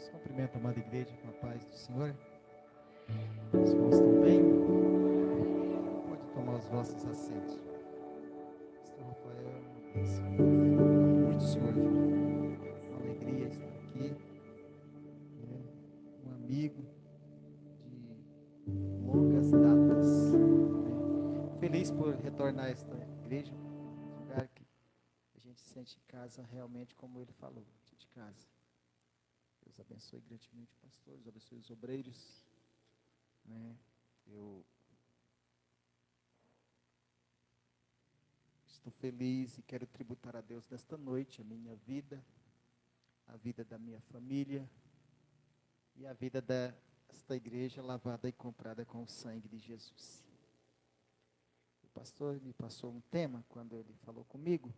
Os cumprimento a amada igreja com a paz do Senhor. Os irmãos estão bem? Pode tomar os vossos assentos. Pastor Rafael, uma bênção. Muito Senhor, uma alegria estar aqui. Um amigo de longas datas. Feliz por retornar a esta igreja, um lugar que a gente se sente em casa realmente, como ele falou, de casa. Deus abençoe grandemente o pastor, Deus abençoe os obreiros. Eu estou feliz e quero tributar a Deus nesta noite a minha vida, a vida da minha família e a vida desta igreja lavada e comprada com o sangue de Jesus. O pastor me passou um tema quando ele falou comigo,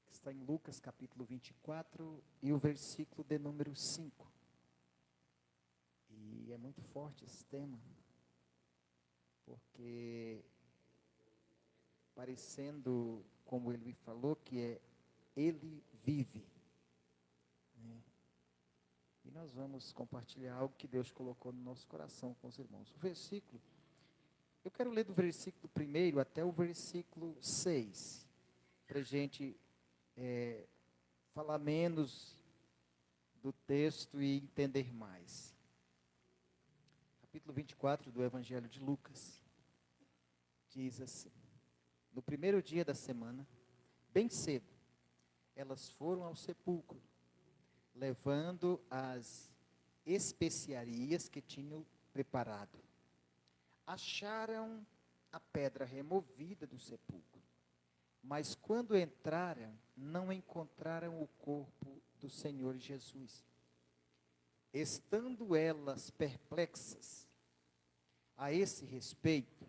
que está em Lucas capítulo 24 e o versículo de número 5. E é muito forte esse tema, porque parecendo, como ele me falou, que ele vive. E nós vamos compartilhar algo que Deus colocou no nosso coração com os irmãos. O versículo, eu quero ler do versículo 1 até o versículo 6, para a gente falar menos do texto e entender mais. Capítulo 24 do Evangelho de Lucas, diz assim: no primeiro dia da semana, bem cedo, elas foram ao sepulcro, levando as especiarias que tinham preparado. Acharam a pedra removida do sepulcro, mas quando entraram, não encontraram o corpo do Senhor Jesus. Estando elas perplexas a esse respeito,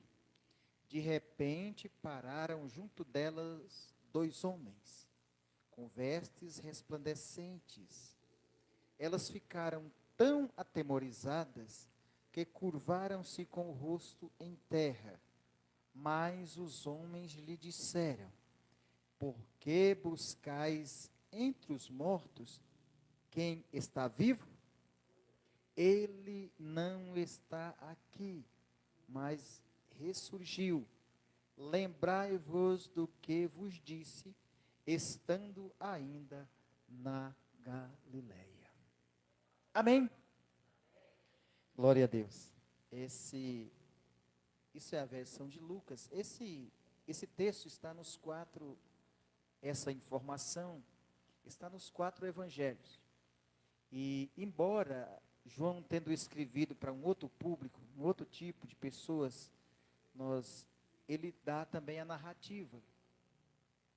de repente pararam junto delas 2 homens, com vestes resplandecentes. Elas ficaram tão atemorizadas que curvaram-se com o rosto em terra. Mas os homens lhe disseram: por que buscais entre os mortos quem está vivo? Ele não está aqui, mas ressurgiu. Lembrai-vos do que vos disse, estando ainda na Galileia. Amém? Glória a Deus. Isso é a versão de Lucas. Esse texto está nos 4, essa informação está nos 4 evangelhos. E embora João tendo escrevido para um outro público, um outro tipo de pessoas, ele dá também a narrativa.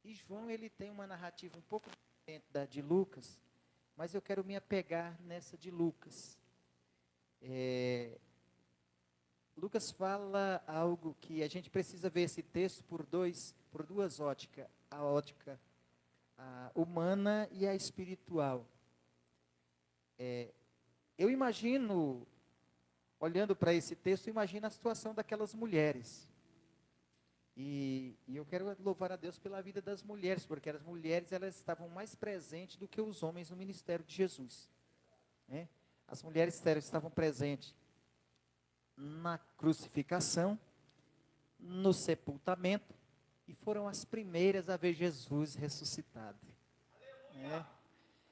E João, ele tem uma narrativa um pouco diferente da de Lucas, mas eu quero me apegar nessa de Lucas. Lucas fala algo que a gente precisa ver esse texto por duas óticas, a ótica humana e a espiritual. Eu imagino, olhando para esse texto, imagino a situação daquelas mulheres. E eu quero louvar a Deus pela vida das mulheres, porque as mulheres, elas estavam mais presentes do que os homens no ministério de Jesus. As mulheres estavam presentes na crucificação, no sepultamento, e foram as primeiras a ver Jesus ressuscitado.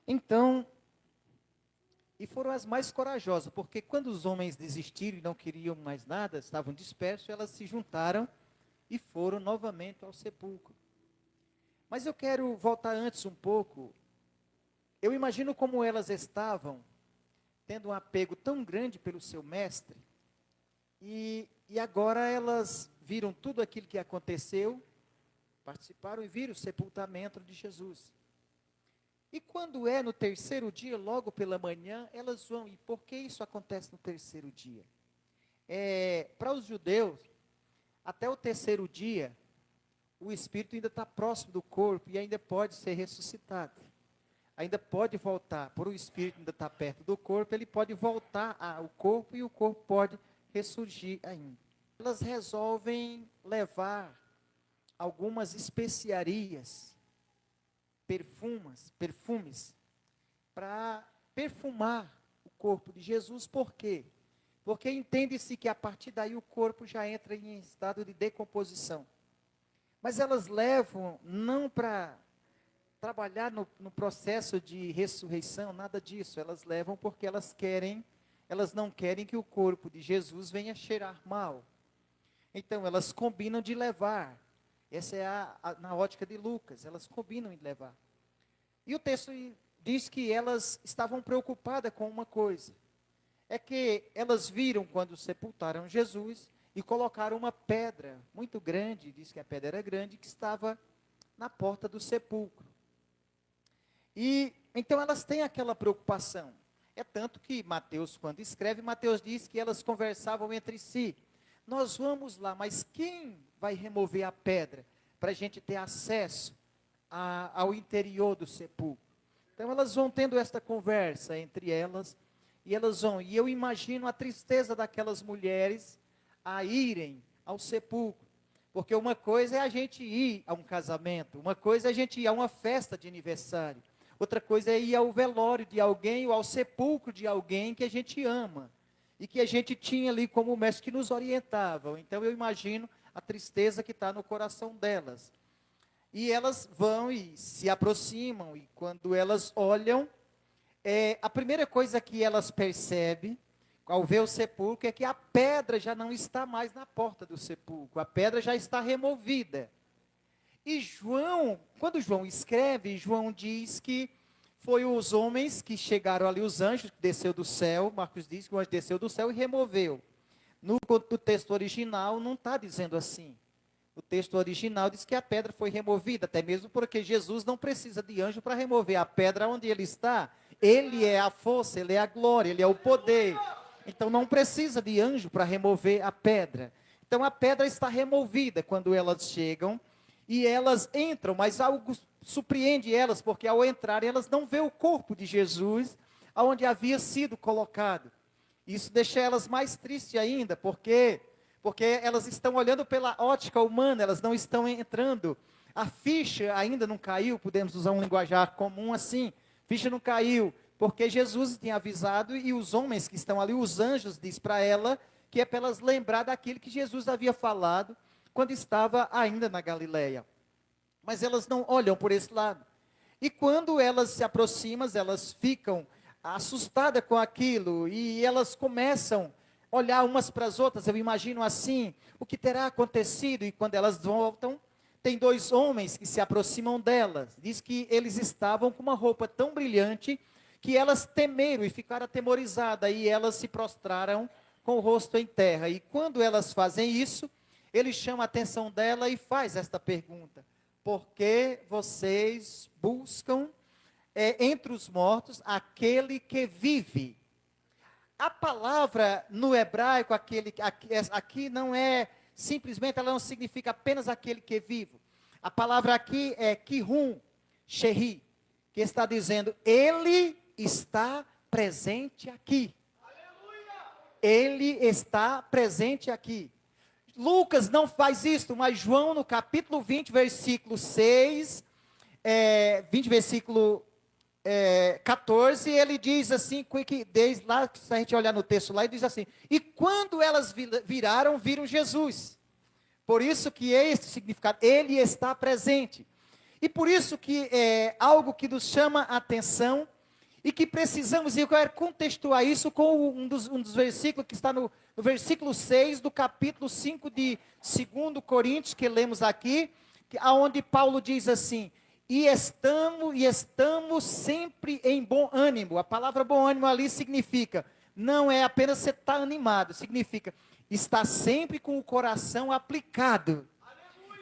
Então, e foram as mais corajosas, porque quando os homens desistiram e não queriam mais nada, estavam dispersos, elas se juntaram e foram novamente ao sepulcro. Mas eu quero voltar antes um pouco. Eu imagino como elas estavam, tendo um apego tão grande pelo seu mestre, e agora elas viram tudo aquilo que aconteceu, participaram e viram o sepultamento de Jesus. E quando é no terceiro dia, logo pela manhã, elas vão. E por que isso acontece no terceiro dia? Para os judeus, até o terceiro dia, o espírito ainda está próximo do corpo e ainda pode ser ressuscitado. Ainda pode voltar, por o espírito ainda estar perto do corpo, ele pode voltar ao corpo e o corpo pode ressurgir ainda. Elas resolvem levar algumas especiarias, perfumes, para perfumar o corpo de Jesus. Por quê? Porque entende-se que a partir daí o corpo já entra em estado de decomposição. Mas elas levam não para trabalhar no processo de ressurreição, nada disso. Elas levam porque elas não querem que o corpo de Jesus venha cheirar mal. Então elas combinam de levar. Essa é na ótica de Lucas, elas combinam de levar. E o texto diz que elas estavam preocupadas com uma coisa. É que elas viram quando sepultaram Jesus e colocaram uma pedra muito grande, diz que a pedra era grande, que estava na porta do sepulcro. E então elas têm aquela preocupação. É tanto que Mateus, quando escreve, Mateus diz que elas conversavam entre si. Nós vamos lá, mas quem vai remover a pedra para a gente ter acesso ao interior do sepulcro? Então elas vão tendo esta conversa entre elas, e eu imagino a tristeza daquelas mulheres a irem ao sepulcro. Porque uma coisa é a gente ir a um casamento, uma coisa é a gente ir a uma festa de aniversário, outra coisa é ir ao velório de alguém ou ao sepulcro de alguém que a gente ama e que a gente tinha ali como mestre que nos orientava. Então eu imagino a tristeza que está no coração delas. E elas vão e se aproximam, e quando elas olham, a primeira coisa que elas percebem, ao ver o sepulcro, é que a pedra já não está mais na porta do sepulcro, a pedra já está removida. E quando João escreve, João diz que foi os homens que chegaram ali, os anjos, que desceu do céu. Marcos diz que o anjo desceu do céu e removeu. No texto original não está dizendo assim. O texto original diz que a pedra foi removida, até mesmo porque Jesus não precisa de anjo para remover a pedra onde ele está. Ele é a força, ele é a glória, ele é o poder. Então não precisa de anjo para remover a pedra. Então a pedra está removida quando elas chegam e elas entram, mas algo surpreende elas, porque ao entrar elas não vê o corpo de Jesus aonde havia sido colocado. Isso deixa elas mais tristes ainda, porque elas estão olhando pela ótica humana, elas não estão entrando. A ficha ainda não caiu, podemos usar um linguajar comum assim. Ficha não caiu, porque Jesus tinha avisado e os homens que estão ali, os anjos, diz para ela que é para elas lembrar daquilo que Jesus havia falado quando estava ainda na Galileia. Mas elas não olham por esse lado. E quando elas se aproximam, elas ficam assustadas com aquilo e elas começam a olhar umas para as outras. Eu imagino assim, o que terá acontecido? E quando elas voltam, tem dois homens que se aproximam delas. Diz que eles estavam com uma roupa tão brilhante que elas temeram e ficaram atemorizadas. E elas se prostraram com o rosto em terra. E quando elas fazem isso, ele chama a atenção dela e faz esta pergunta: por que vocês buscam entre os mortos aquele que vive? A palavra no hebraico, aqui não é simplesmente, ela não significa apenas aquele que vive. A palavra aqui é kirum, sheri, que está dizendo, ele está presente aqui. Ele está presente aqui. Lucas não faz isso, mas João no capítulo 20, versículo 6, 20, versículo 14, ele diz assim, que desde lá, se a gente olhar no texto lá, ele diz assim, e quando elas viram Jesus. Por isso que é esse significado, ele está presente. E por isso que é algo que nos chama a atenção, e que precisamos, e eu quero contextuar isso com um dos versículos que está no versículo 6 do capítulo 5 de 2 Coríntios, que lemos aqui, onde Paulo diz assim, e estamos sempre em bom ânimo. A palavra bom ânimo ali significa, não é apenas você estar animado, significa estar sempre com o coração aplicado.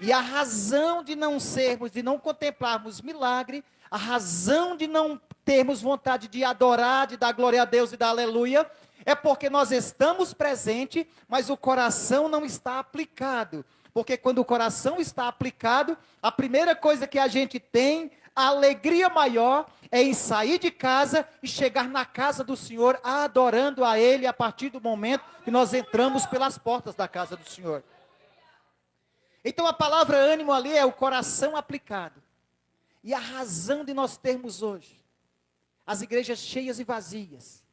E a razão de não contemplarmos milagre, a razão de não termos vontade de adorar, de dar glória a Deus e dar aleluia, é porque nós estamos presentes, mas o coração não está aplicado. Porque quando o coração está aplicado, a primeira coisa que a gente tem, a alegria maior, é em sair de casa e chegar na casa do Senhor, adorando a Ele a partir do momento que nós entramos pelas portas da casa do Senhor. Então a palavra ânimo ali é o coração aplicado. E a razão de nós termos hoje, as igrejas cheias e vazias,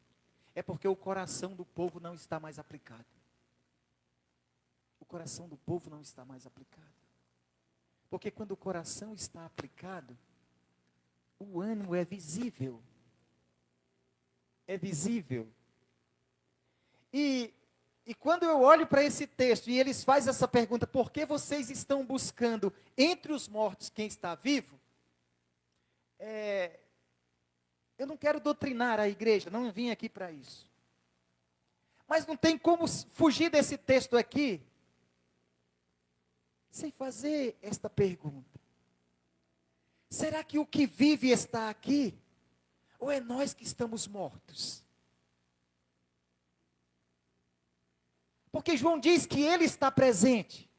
é porque o coração do povo não está mais aplicado. O coração do povo não está mais aplicado. Porque quando o coração está aplicado, o ânimo é visível. É visível. E quando eu olho para esse texto e eles fazem essa pergunta, por que vocês estão buscando entre os mortos quem está vivo? Eu não quero doutrinar a igreja, não vim aqui para isso. Mas não tem como fugir desse texto aqui, sem fazer esta pergunta. Será que o que vive está aqui? Ou é nós que estamos mortos? Porque João diz que ele está presente.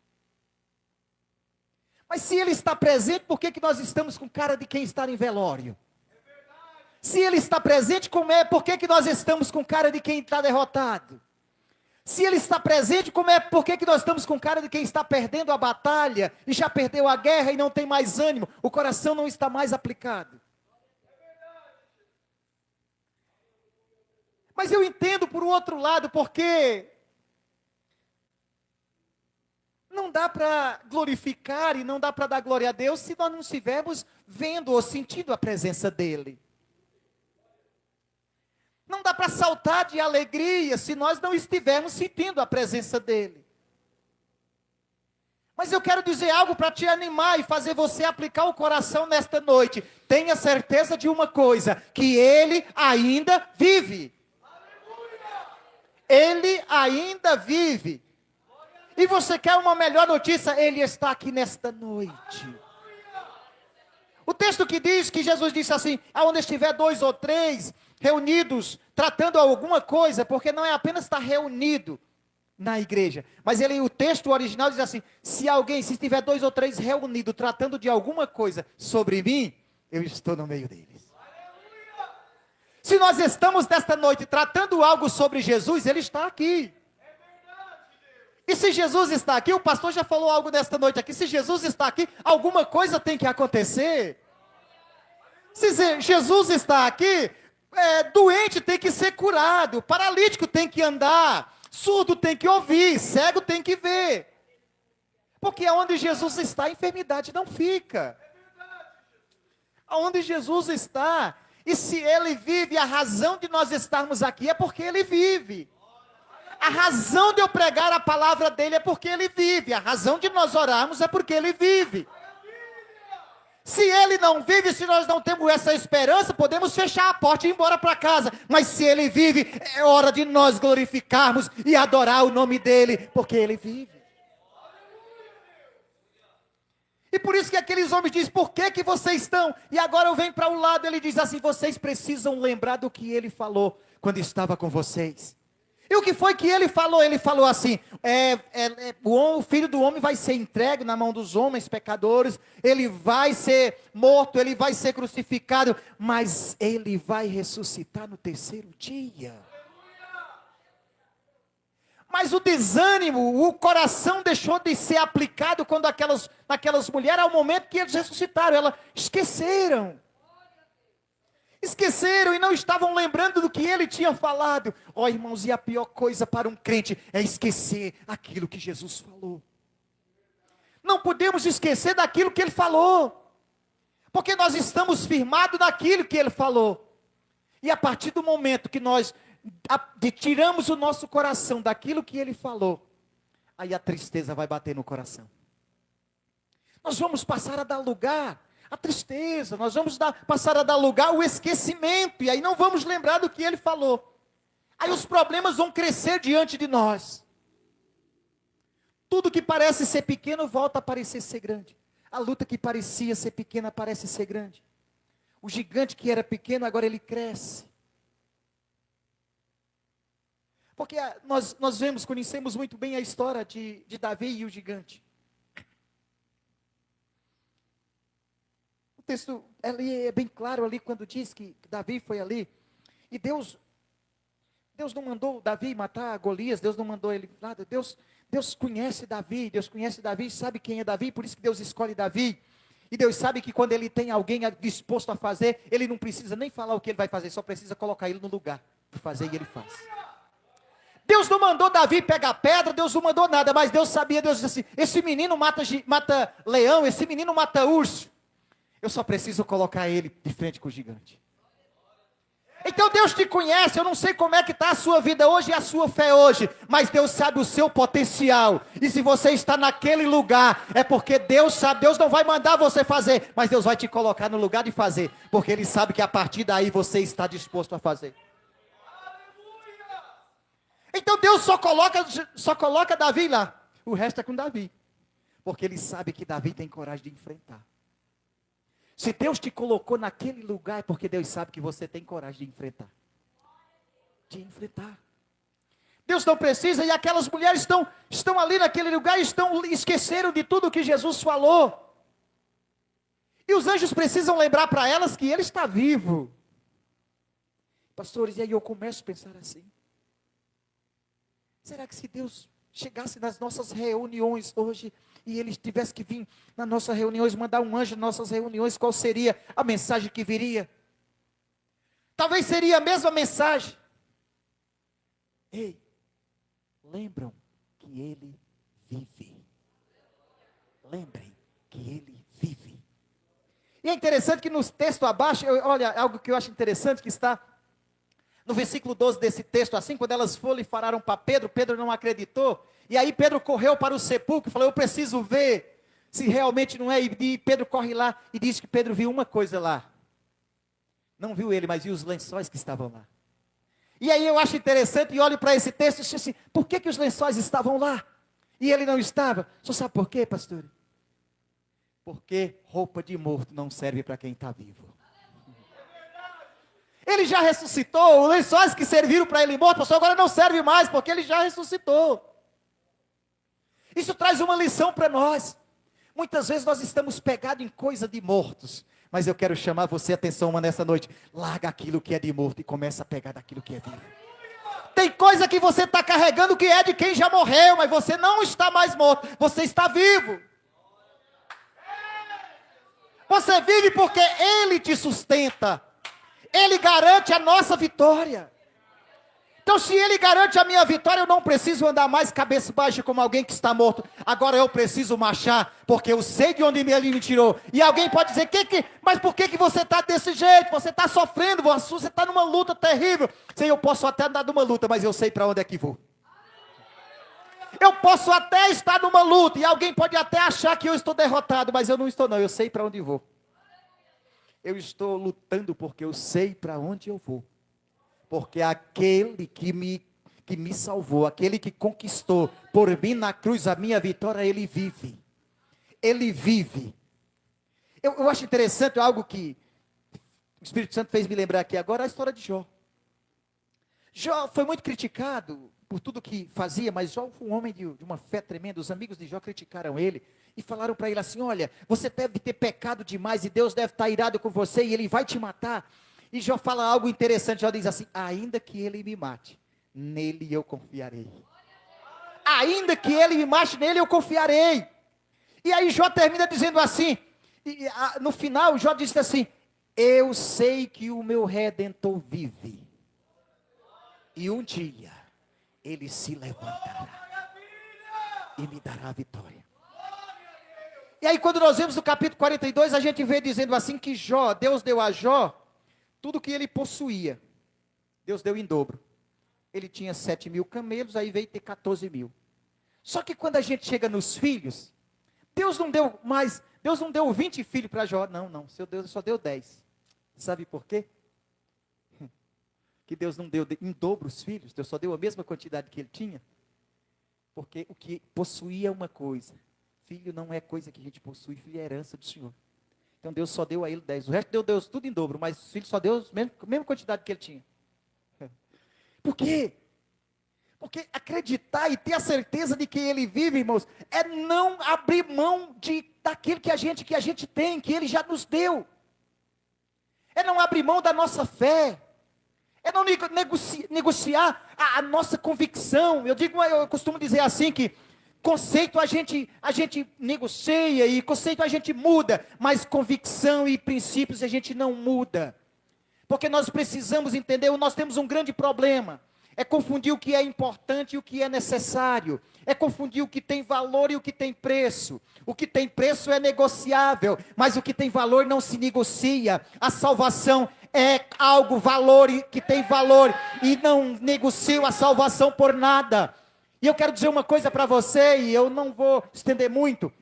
Mas se ele está presente, por que nós estamos com cara de quem está em velório? Se ele está presente, por que nós estamos com cara de quem está derrotado? Se ele está presente, por que nós estamos com cara de quem está perdendo a batalha, e já perdeu a guerra e não tem mais ânimo, o coração não está mais aplicado? Mas eu entendo por outro lado, porque não dá para glorificar e não dá para dar glória a Deus se nós não estivermos vendo ou sentindo a presença dEle. Não dá para saltar de alegria se nós não estivermos sentindo a presença dEle. Mas eu quero dizer algo para te animar e fazer você aplicar o coração nesta noite. Tenha certeza de uma coisa, que Ele ainda vive. Ele ainda vive. E você quer uma melhor notícia? Ele está aqui nesta noite. O texto que diz que Jesus disse assim, aonde estiver 2 ou 3 reunidos, tratando alguma coisa, porque não é apenas estar reunido na igreja, mas o texto original diz assim, se estiver 2 ou 3 reunidos, tratando de alguma coisa sobre mim, eu estou no meio deles. Se nós estamos nesta noite tratando algo sobre Jesus, Ele está aqui. E se Jesus está aqui, o pastor já falou algo nesta noite aqui, se Jesus está aqui, alguma coisa tem que acontecer. Se Jesus está aqui, doente tem que ser curado, paralítico tem que andar, surdo tem que ouvir, cego tem que ver. Porque aonde Jesus está, a enfermidade não fica. Aonde Jesus está, e se Ele vive, a razão de nós estarmos aqui é porque Ele vive. A razão de eu pregar a palavra dEle é porque Ele vive. A razão de nós orarmos é porque Ele vive. Se Ele não vive, se nós não temos essa esperança, podemos fechar a porta e ir embora para casa. Mas se Ele vive, é hora de nós glorificarmos e adorar o nome dEle, porque Ele vive. E por isso que aqueles homens dizem, por que vocês estão? E agora eu venho para o lado, ele diz assim, vocês precisam lembrar do que Ele falou quando estava com vocês. E o que foi que Ele falou? Ele falou assim, o Filho do Homem vai ser entregue na mão dos homens pecadores, Ele vai ser morto, Ele vai ser crucificado, mas Ele vai ressuscitar no 3º dia. Mas o desânimo, o coração deixou de ser aplicado quando aquelas mulheres, ao momento que eles ressuscitaram, elas esqueceram. Esqueceram e não estavam lembrando do que Ele tinha falado. Irmãos, e a pior coisa para um crente é esquecer aquilo que Jesus falou. Não podemos esquecer daquilo que Ele falou. Porque nós estamos firmados naquilo que Ele falou. E a partir do momento que nós tiramos o nosso coração daquilo que Ele falou, aí a tristeza vai bater no coração. Nós vamos passar a dar lugar a tristeza, nós vamos passar a dar lugar ao esquecimento, e aí não vamos lembrar do que Ele falou. Aí os problemas vão crescer diante de nós. Tudo que parece ser pequeno volta a parecer ser grande. A luta que parecia ser pequena parece ser grande. O gigante que era pequeno, agora ele cresce. Porque nós conhecemos muito bem a história de Davi e o gigante. O texto ali é bem claro ali quando diz que Davi foi ali. E Deus não mandou Davi matar Golias, Deus não mandou ele nada. Deus conhece Davi, sabe quem é Davi, por isso que Deus escolhe Davi. E Deus sabe que quando Ele tem alguém disposto a fazer, Ele não precisa nem falar o que Ele vai fazer, só precisa colocar ele no lugar de fazer e Ele faz. Deus não mandou Davi pegar pedra, Deus não mandou nada, mas Deus sabia, Deus disse assim, esse menino mata leão, esse menino mata urso. Eu só preciso colocar ele de frente com o gigante. Então Deus te conhece, eu não sei como é que está a sua vida hoje e a sua fé hoje, mas Deus sabe o seu potencial, e se você está naquele lugar, é porque Deus sabe, Deus não vai mandar você fazer, mas Deus vai te colocar no lugar de fazer, porque Ele sabe que a partir daí você está disposto a fazer. Então Deus só coloca Davi lá, o resto é com Davi, porque Ele sabe que Davi tem coragem de enfrentar. Se Deus te colocou naquele lugar, é porque Deus sabe que você tem coragem de enfrentar. De enfrentar. Deus não precisa, e aquelas mulheres estão ali naquele lugar, esqueceram de tudo que Jesus falou. E os anjos precisam lembrar para elas que Ele está vivo. Pastores, e aí eu começo a pensar assim. Será que se Deus chegasse nas nossas reuniões hoje, e Ele tivesse que vir nas nossas reuniões, mandar um anjo nas nossas reuniões, qual seria a mensagem que viria? Talvez seria a mesma mensagem. Ei, lembram que Ele vive. Lembrem que Ele vive. E é interessante que no texto abaixo, olha, algo que eu acho interessante que está no versículo 12 desse texto, assim, quando elas foram e falaram para Pedro, Pedro não acreditou, e aí Pedro correu para o sepulcro e falou, eu preciso ver se realmente não é, e Pedro corre lá e diz que Pedro viu uma coisa lá, não viu ele, mas viu os lençóis que estavam lá. E aí eu acho interessante, e olho para esse texto e digo assim, por que os lençóis estavam lá? E ele não estava? Só sabe por quê, pastor? Porque roupa de morto não serve para quem está vivo. Ele já ressuscitou, os lençóis que serviram para ele morto, pastor, agora não serve mais, porque ele já ressuscitou. Isso traz uma lição para nós. Muitas vezes nós estamos pegados em coisa de mortos, mas eu quero chamar você a atenção nessa noite. Larga aquilo que é de morto e começa a pegar daquilo que é vivo. Tem coisa que você está carregando que é de quem já morreu, mas você não está mais morto, você está vivo. Você vive porque Ele te sustenta. Ele garante a nossa vitória. Então se Ele garante a minha vitória, eu não preciso andar mais cabeça baixa como alguém que está morto. Agora eu preciso marchar, porque eu sei de onde Ele me tirou. E alguém pode dizer, mas por que você está desse jeito? Você está sofrendo, você está numa luta terrível. Sei, eu posso até andar numa luta, mas eu sei para onde é que vou. Eu posso até estar numa luta, e alguém pode até achar que eu estou derrotado, mas eu não estou não, eu sei para onde vou. Eu estou lutando porque eu sei para onde eu vou. Porque aquele que me salvou, aquele que conquistou por mim na cruz a minha vitória, Ele vive. Ele vive. Eu acho interessante algo que o Espírito Santo fez me lembrar aqui agora, a história de Jó. Jó foi muito criticado por tudo que fazia, mas Jó foi um homem de uma fé tremenda. Os amigos de Jó criticaram ele e falaram para ele assim, olha, você deve ter pecado demais e Deus deve estar irado com você e Ele vai te matar. E Jó fala algo interessante, Jó diz assim, ainda que Ele me mate, nele eu confiarei. Ainda que Ele me mate, nele eu confiarei. E aí Jó termina dizendo assim, no final Jó diz assim, eu sei que o meu Redentor vive, e um dia Ele se levantará e me dará a vitória. E aí quando nós vemos no capítulo 42, a gente vê dizendo assim que Jó, Deus deu a Jó tudo que ele possuía. Deus deu em dobro. Ele tinha 7.000 camelos, aí veio ter 14.000. Só que quando a gente chega nos filhos, Deus não deu 20 filhos para Jó, não, seu Deus só deu 10. Sabe por quê? Que Deus não deu em dobro os filhos, Deus só deu a mesma quantidade que ele tinha, porque o que possuía é uma coisa, filho não é coisa que a gente possui, filho é herança do Senhor. Então Deus só deu a ele 10, o resto deu Deus tudo em dobro, mas os filhos só deu a mesma quantidade que ele tinha. Por quê? Porque acreditar e ter a certeza de que Ele vive, irmãos, é não abrir mão daquilo que a gente tem, que Ele já nos deu. É não abrir mão da nossa fé. É não negociar a nossa convicção. Eu costumo dizer assim que Conceito a gente negocia e conceito a gente muda, mas convicção e princípios a gente não muda. Porque nós precisamos entender, nós temos um grande problema. É confundir o que é importante e o que é necessário. É confundir o que tem valor e o que tem preço. O que tem preço é negociável, mas o que tem valor não se negocia. A salvação é algo que tem valor e não negocio a salvação por nada. E eu quero dizer uma coisa para você, e eu não vou estender muito,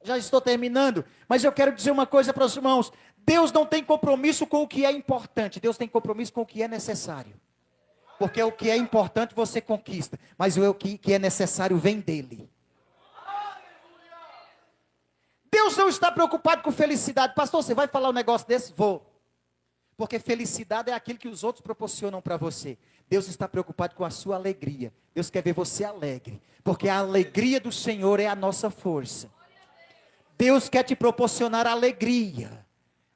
já estou terminando, mas eu quero dizer uma coisa para os irmãos. Deus não tem compromisso com o que é importante, Deus tem compromisso com o que é necessário. Porque o que é importante você conquista, mas o que é necessário vem dele. Deus não está preocupado com felicidade. Pastor, você vai falar um negócio desse? Vou. Porque felicidade é aquilo que os outros proporcionam para você. Deus está preocupado com a sua alegria. Deus quer ver você alegre. Porque a alegria do Senhor é a nossa força. Deus quer te proporcionar alegria.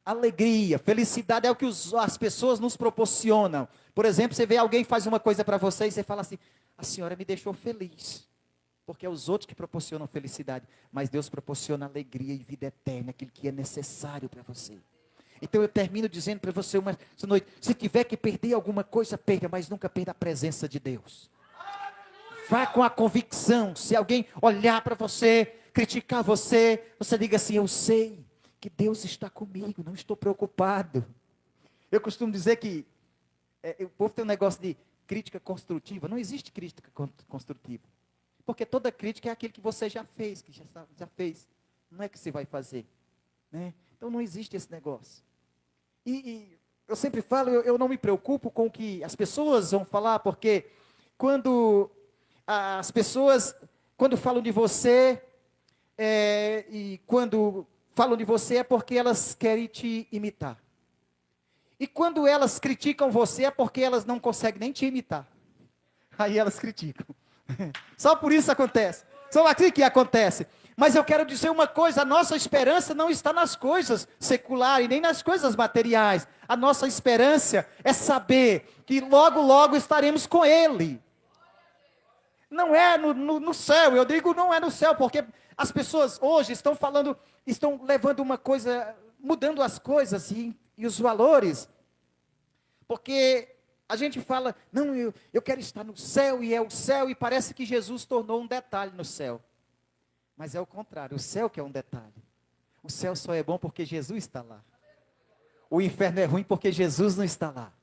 Alegria, felicidade é o que as pessoas nos proporcionam. Por exemplo, você vê alguém faz uma coisa para você e você fala assim: a senhora me deixou feliz. Porque é os outros que proporcionam felicidade. Mas Deus proporciona alegria e vida eterna, aquilo que é necessário para você. Então eu termino dizendo para você essa noite: se tiver que perder alguma coisa, perda, mas nunca perda a presença de Deus. Vá com a convicção. Se alguém olhar para você, criticar você, você diga assim: eu sei que Deus está comigo, não estou preocupado. Eu costumo dizer que o povo tem um negócio de crítica construtiva. Não existe crítica construtiva. Porque toda crítica é aquilo que você já fez, que já fez. Não é que você vai fazer. Né? Então não existe esse negócio. E eu sempre falo, eu não me preocupo com o que as pessoas vão falar, porque quando as pessoas, quando falam de você, e quando falam de você é porque elas querem te imitar. E quando elas criticam você é porque elas não conseguem nem te imitar. Aí elas criticam. Só por isso acontece. Só aqui que acontece. Mas eu quero dizer uma coisa: a nossa esperança não está nas coisas seculares, nem nas coisas materiais. A nossa esperança é saber que logo, logo estaremos com Ele. Não é no céu, eu digo não é no céu, porque as pessoas hoje estão falando, estão levando uma coisa, mudando as coisas e os valores. Porque a gente fala, não, eu quero estar no céu, e é o céu, e parece que Jesus tornou um detalhe no céu. Mas é o contrário, o céu que é um detalhe. O céu só é bom porque Jesus está lá. O inferno é ruim porque Jesus não está lá.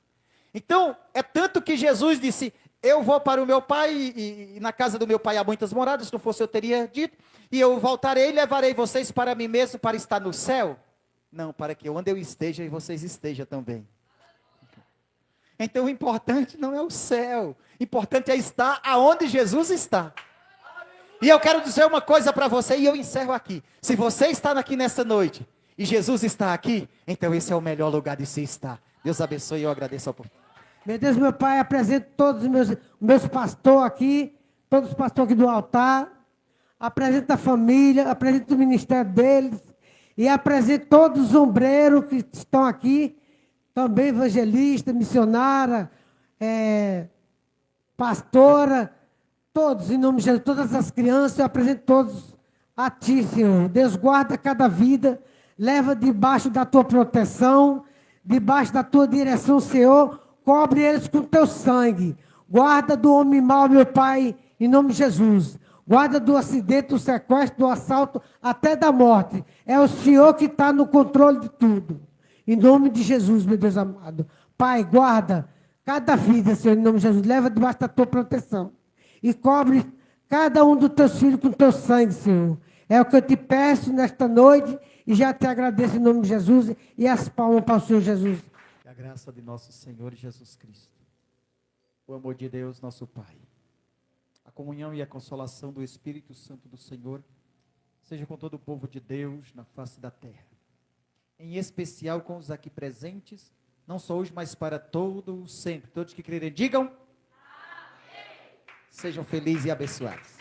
Então, é tanto que Jesus disse: eu vou para o meu pai, e na casa do meu pai há muitas moradas, se não fosse eu teria dito, e eu voltarei e levarei vocês para mim mesmo, para estar no céu. Não, para que onde eu esteja, e vocês estejam também. Então o importante não é o céu, o importante é estar aonde Jesus está. E eu quero dizer uma coisa para você, e eu encerro aqui. Se você está aqui nessa noite, e Jesus está aqui, então esse é o melhor lugar de se estar. Deus abençoe e eu agradeço a oportunidade. Meu Deus, meu Pai, apresento todos os meus pastores aqui, todos os pastores aqui do altar, apresento a família, apresento o ministério deles, e apresento todos os ombreiros que estão aqui, também evangelista, missionária, pastora, todos, em nome de Jesus, todas as crianças, eu apresento todos a Ti, Senhor. Deus, guarda cada vida, leva debaixo da Tua proteção, debaixo da Tua direção, Senhor, cobre eles com Teu sangue, guarda do homem mau, meu Pai, em nome de Jesus, guarda do acidente, do sequestro, do assalto, até da morte. É o Senhor que está no controle de tudo, em nome de Jesus, meu Deus amado. Pai, guarda cada vida, Senhor, em nome de Jesus, leva debaixo da Tua proteção. E cobre cada um dos teus filhos com teu sangue, Senhor. É o que eu te peço nesta noite e já te agradeço em nome de Jesus. E as palmas para o Senhor Jesus. Que a graça de nosso Senhor Jesus Cristo, o amor de Deus, nosso Pai, a comunhão e a consolação do Espírito Santo do Senhor, seja com todo o povo de Deus na face da terra. Em especial com os aqui presentes, não só hoje, mas para todos sempre. Todos que crerem, digam. Sejam felizes e abençoados.